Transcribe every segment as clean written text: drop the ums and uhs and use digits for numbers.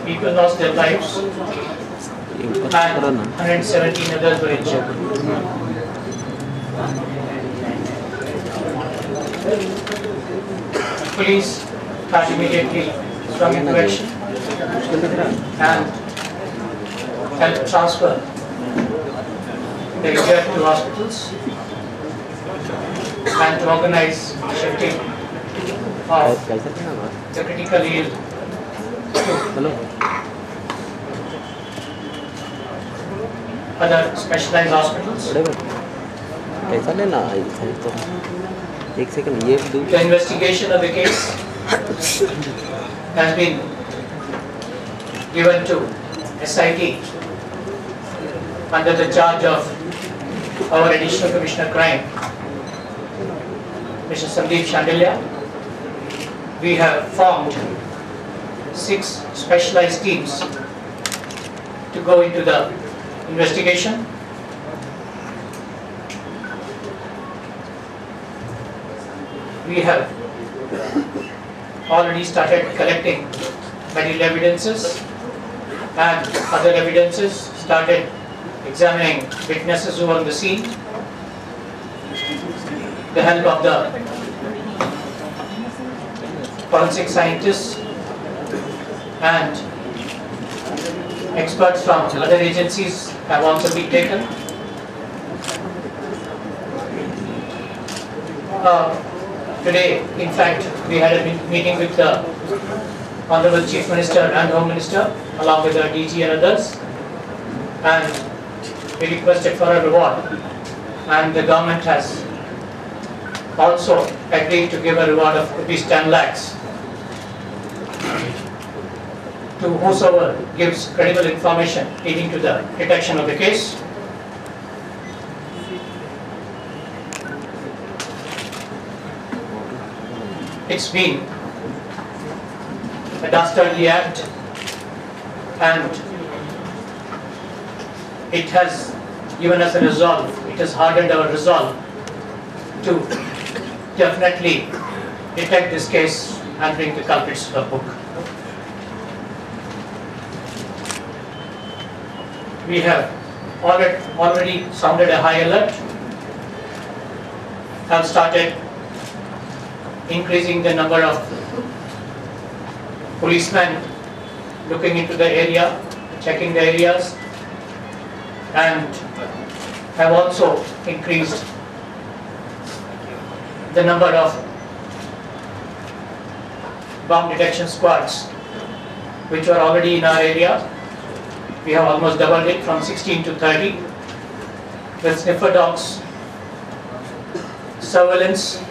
people lost their lives and 117 others were injured. Police had immediately sprung into action and helped transfer the injured to hospitals and to organize shifting of the critically ill to other specialized hospitals. The investigation of the case has been given to SIT under the charge of our Additional Commissioner Crime, Mr. Sandeep Shandilya. We have formed 6 specialized teams to go into the investigation. We have already started collecting medical evidences and other evidences, started examining witnesses who were on the scene. The help of the forensic scientists and experts from other agencies have also been taken. Today, in fact, we had a meeting with the Honorable Chief Minister and Home Minister, along with the DG and others, and we requested for a reward, and the government has also agreed to give a reward of rupees 10 lakhs to whosoever gives credible information leading to the detection of the case. It's been a dastardly act, and it has given us a resolve, it has hardened our resolve to definitely detect this case and bring the culprits to the book. We have already sounded a high alert, have started increasing the number of policemen looking into the area, checking the areas, and have also increased the number of bomb detection squads which were already in our area. We have almost doubled it from 16 to 30. With sniffer dogs, surveillance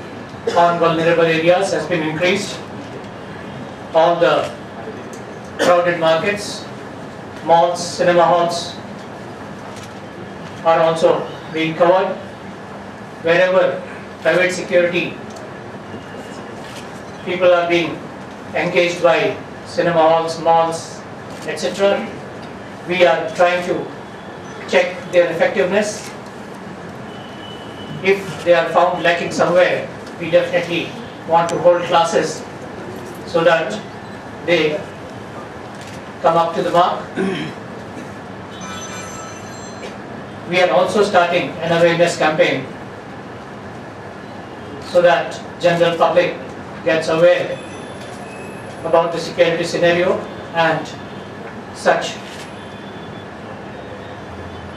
on vulnerable areas has been increased. All the crowded markets, malls, cinema halls are also being covered. Wherever private security people are being engaged by cinema halls, malls, etc., we are trying to check their effectiveness. If they are found lacking somewhere, we definitely want to hold classes so that they come up to the mark. We are also starting an awareness campaign so that general public gets aware about the security scenario and such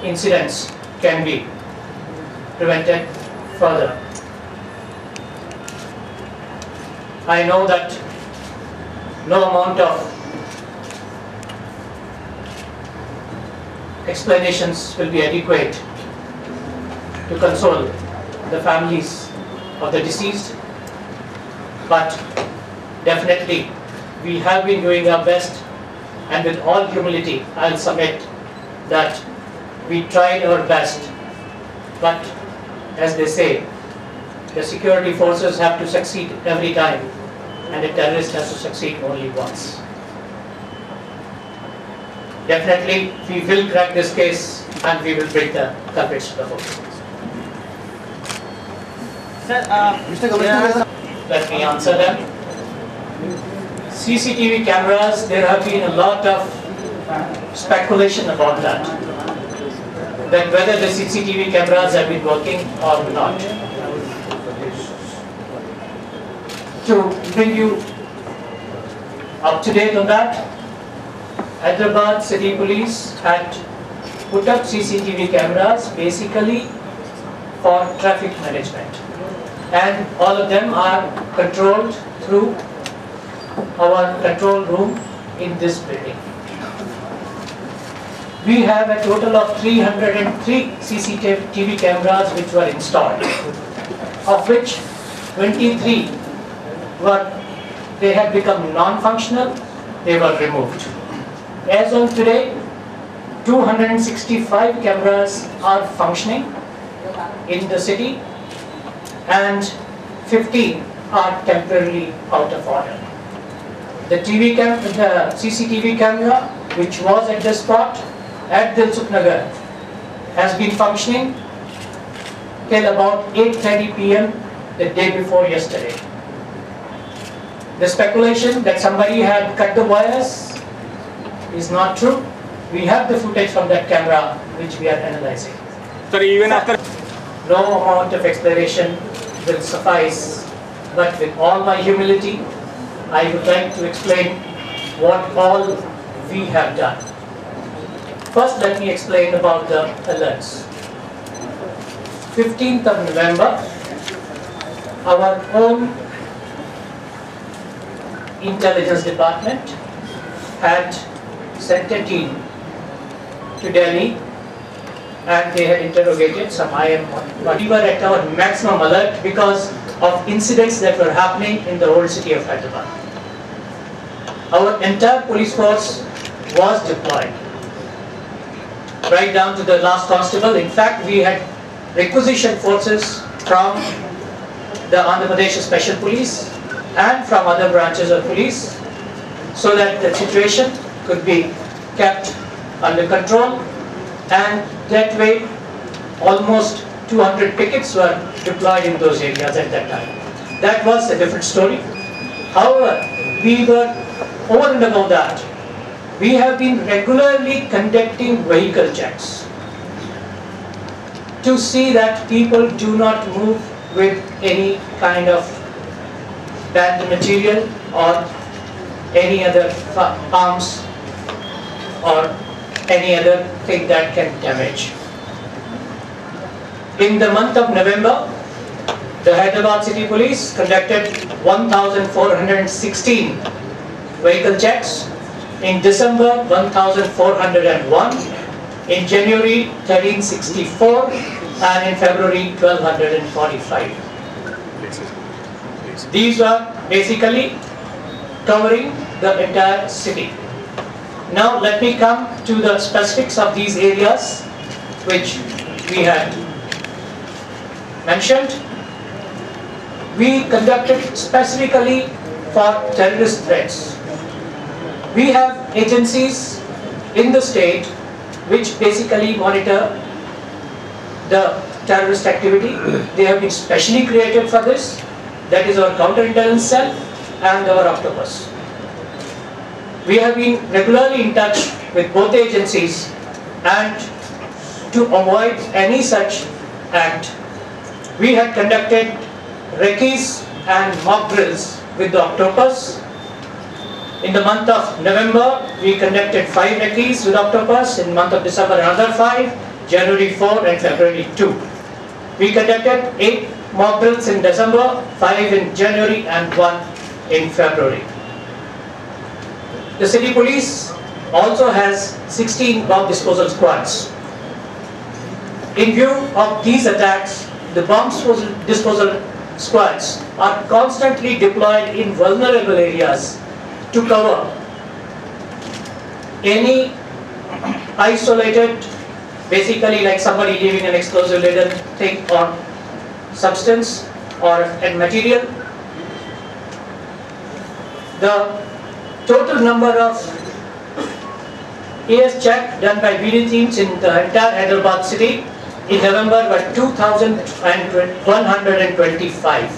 incidents can be prevented further. I know that no amount of explanations will be adequate to console the families of the deceased, but definitely we have been doing our best, and with all humility I'll submit that we tried our best, but as they say, the security forces have to succeed every time, and a terrorist has to succeed only once. Definitely, we will crack this case and we will bring the culprits to the book. Sir, Mr. Commissioner, let me answer them. CCTV cameras, there have been a lot of speculation about that whether the CCTV cameras have been working or not. To bring you up to date on that, Hyderabad City Police had put up CCTV cameras basically for traffic management, and all of them are controlled through our control room in this building. We have a total of 303 CCTV cameras which were installed, of which 23 they had become non-functional, they were removed. As of today, 265 cameras are functioning in the city and 15 are temporarily out of order. The CCTV camera which was at the spot at Dilsukhnagar has been functioning till about 8:30 p.m. the day before yesterday. The speculation that somebody had cut the wires is not true. We have the footage from that camera which we are analyzing. Sir, even after no amount of explanation will suffice, but with all my humility, I would like to explain what all we have done. First, let me explain about the alerts. 15th of November, our own intelligence department had sent a team to Delhi and they had interrogated some IM1. We were at our maximum alert because of incidents that were happening in the old city of Hyderabad. Our entire police force was deployed, right down to the last constable. In fact, we had requisitioned forces from the Andhra Pradesh Special Police and from other branches of police so that the situation could be kept under control, and that way almost 200 pickets were deployed in those areas at that time. That was a different story. However, we were over and above that. We have been regularly conducting vehicle checks to see that people do not move with any kind of banned material or any other arms or any other thing that can damage. In the month of November, the Hyderabad City Police conducted 1,416 vehicle checks. In December, 1,401. In January, 1,364. And in February, 1,245. These are basically covering the entire city. Now let me come to the specifics of these areas which we had mentioned. We conducted specifically for terrorist threats. We have agencies in the state which basically monitor the terrorist activity. They have been specially created for this. That is our counterintelligence cell and our octopus. We have been regularly in touch with both agencies, and to avoid any such act, we had conducted recce's and mock drills with the octopus. In the month of November, we conducted 5 recce's with octopus. In the month of December, another 5, January 4 and February 2. We conducted 8 mock drills in December, 5 in January and 1 in February. The city police also has 16 bomb disposal squads. In view of these attacks, the bomb disposal squads are constantly deployed in vulnerable areas to cover any isolated, basically like somebody leaving an explosive laden thing or substance or a material. The total number of AS check done by BD teams in the entire Hyderabad city in November were 2,125.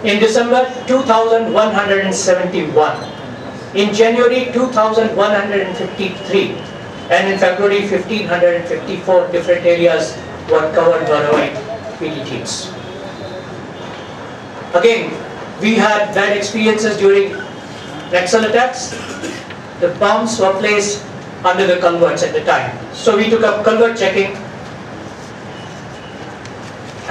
In December, 2,171. In January, 2,153. And in February, 1,554 different areas were covered by our PD teams. Again, we had bad experiences during Naxal attacks. The bombs were placed under the culverts at the time. So we took up culvert checking,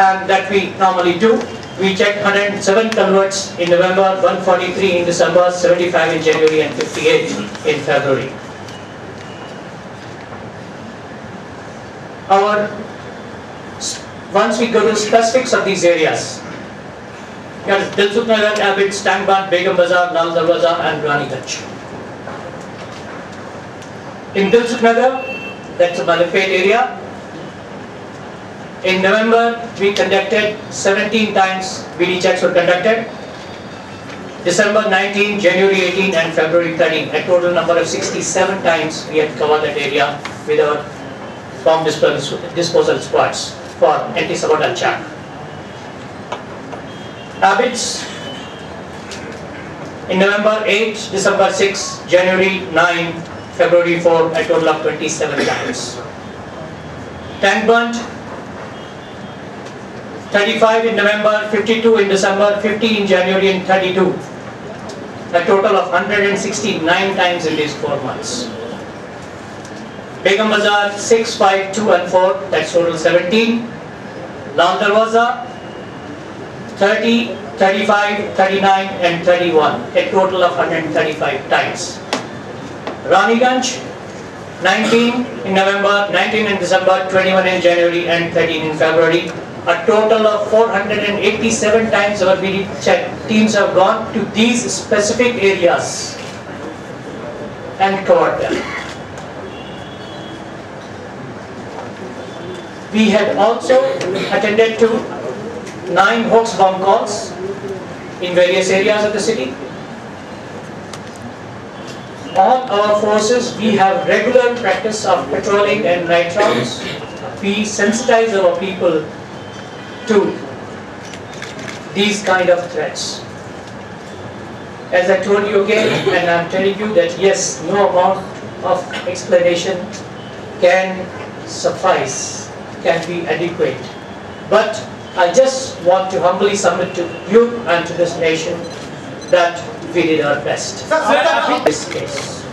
and that we normally do. We checked 107 culverts in November, 143 in December, 75 in January, and 58 in February. Once we go to specifics of these areas, we have Dilsukhnagar, Abbots, Tank Band, Begum Bazar, Lal Darwaza, and Raniganj. In Dilsukhnagar, that's a Malapet area. In November, we conducted 17 times BD checks were conducted. December 19, January 18, and February 13. A total number of 67 times we had covered that area with our bomb disposal squads for anti-sabotage check. Abbots in November 8, December 6, January 9, February 4, a total of 27 times. Tank burnt 35 in November, 52 in December, 50 in January, and 32. A total of 169 times in these 4 months. Begum Bazar 6, 5, 2 and 4, that's total 17. Lal Darwaza 30, 35, 39 and 31, a total of 135 times. Raniganj 19 in November, 19 in December, 21 in January and 13 in February. A total of 487 times our BD check teams have gone to these specific areas and covered them. We had also attended to 9 hoax bomb calls in various areas of the city. On our forces, we have regular practice of patrolling and night rounds. We sensitize our people to these kind of threats. As I told you again, and I'm telling you that yes, no amount of explanation can suffice, can be adequate. But I just want to humbly submit to you and to this nation that we did our best in this case.